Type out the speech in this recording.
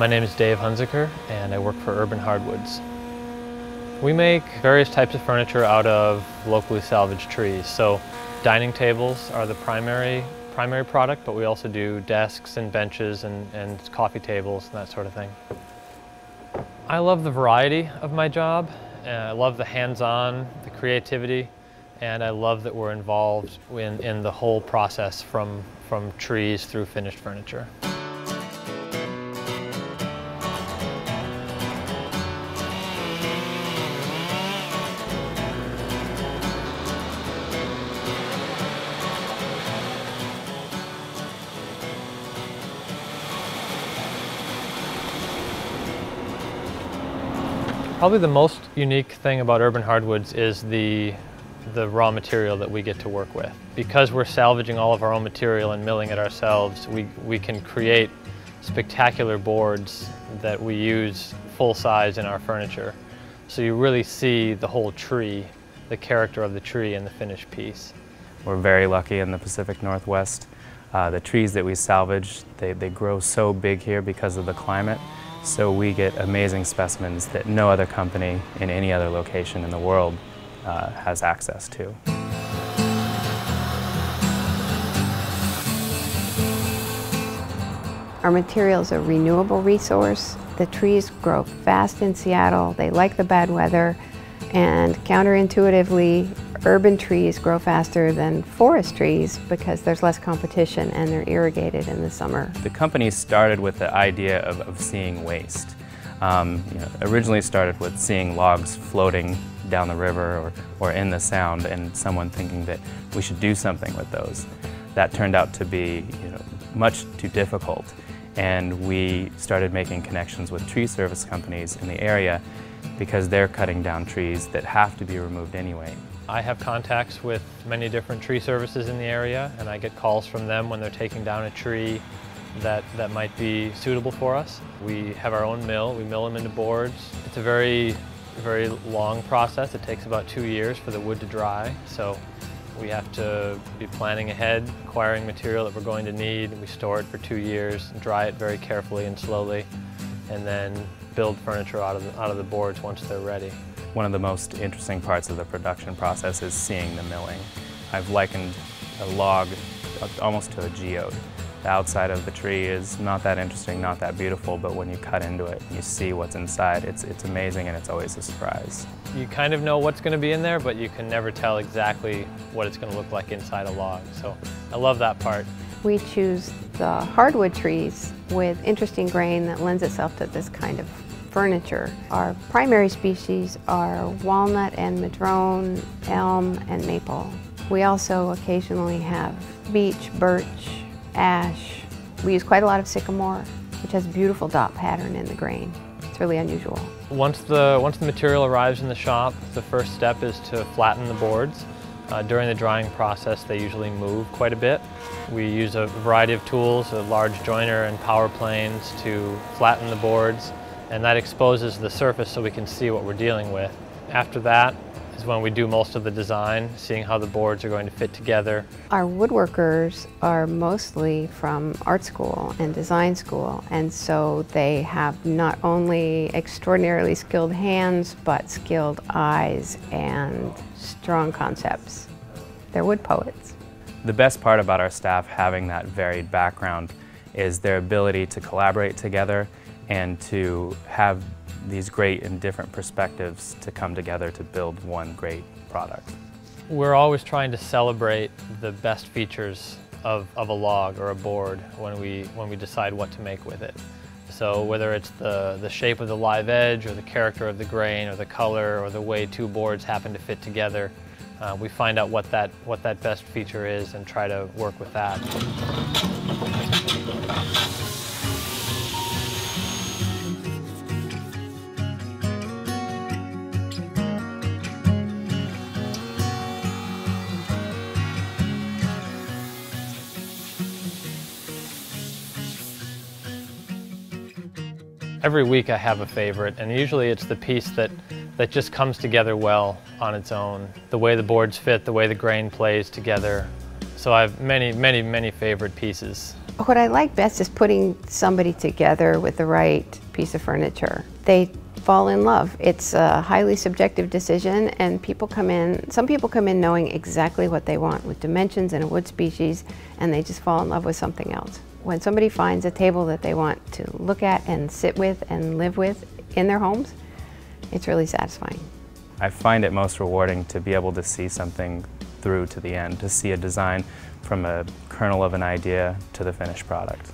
My name is Dave Hunziker and I work for Urban Hardwoods. We make various types of furniture out of locally salvaged trees. So dining tables are the primary product, but we also do desks and benches and coffee tables and that sort of thing. I love the variety of my job. I love the hands-on, the creativity, and I love that we're involved in the whole process from trees through finished furniture. Probably the most unique thing about Urban Hardwoods is the raw material that we get to work with. Because we're salvaging all of our own material and milling it ourselves, we can create spectacular boards that we use full size in our furniture. So you really see the whole tree, the character of the tree in the finished piece. We're very lucky in the Pacific Northwest. The trees that we salvage, they grow so big here because of the climate. So we get amazing specimens that no other company in any other location in the world has access to. Our material is a renewable resource. The trees grow fast in Seattle. They like the bad weather, and counterintuitively, urban trees grow faster than forest trees because there's less competition and they're irrigated in the summer. The company started with the idea of seeing waste. Originally started with seeing logs floating down the river or in the Sound, and someone thinking that we should do something with those. That turned out to be much too difficult, and we started making connections with tree service companies in the area because they're cutting down trees that have to be removed anyway. I have contacts with many different tree services in the area, and I get calls from them when they're taking down a tree that might be suitable for us. We have our own mill. We mill them into boards. It's a very long process. It takes about 2 years for the wood to dry, so we have to be planning ahead, acquiring material that we're going to need. We store it for 2 years, dry it very carefully and slowly, and then build furniture out of the boards once they're ready. One of the most interesting parts of the production process is seeing the milling. I've likened a log almost to a geode. The outside of the tree is not that interesting, not that beautiful, but when you cut into it and you see what's inside, it's amazing, and it's always a surprise. You kind of know what's going to be in there, but you can never tell exactly what it's going to look like inside a log. So I love that part. We choose the hardwood trees with interesting grain that lends itself to this kind of furniture. Our primary species are walnut and madrone, elm and maple. We also occasionally have beech, birch, ash. We use quite a lot of sycamore, which has a beautiful dot pattern in the grain. It's really unusual. Once the material arrives in the shop, the first step is to flatten the boards. During the drying process, they usually move quite a bit. We use a variety of tools, a large joiner and power planes to flatten the boards, and that exposes the surface so we can see what we're dealing with. After that is when we do most of the design, seeing how the boards are going to fit together. Our woodworkers are mostly from art school and design school, and so they have not only extraordinarily skilled hands, but skilled eyes and strong concepts. They're wood poets. The best part about our staff having that varied background is their ability to collaborate together and to have these great and different perspectives to come together to build one great product. We're always trying to celebrate the best features of a log or a board when we decide what to make with it. So whether it's the shape of the live edge or the character of the grain or the color or the way two boards happen to fit together, we find out what that best feature is and try to work with that. Every week I have a favorite, and usually it's the piece that just comes together well on its own. The way the boards fit, the way the grain plays together, So I have many favorite pieces. What I like best is putting somebody together with the right piece of furniture. They fall in love. It's a highly subjective decision, and some people come in knowing exactly what they want with dimensions and a wood species, and they just fall in love with something else. When somebody finds a table that they want to look at and sit with and live with in their homes, it's really satisfying. I find it most rewarding to be able to see something through to the end, to see a design from a kernel of an idea to the finished product.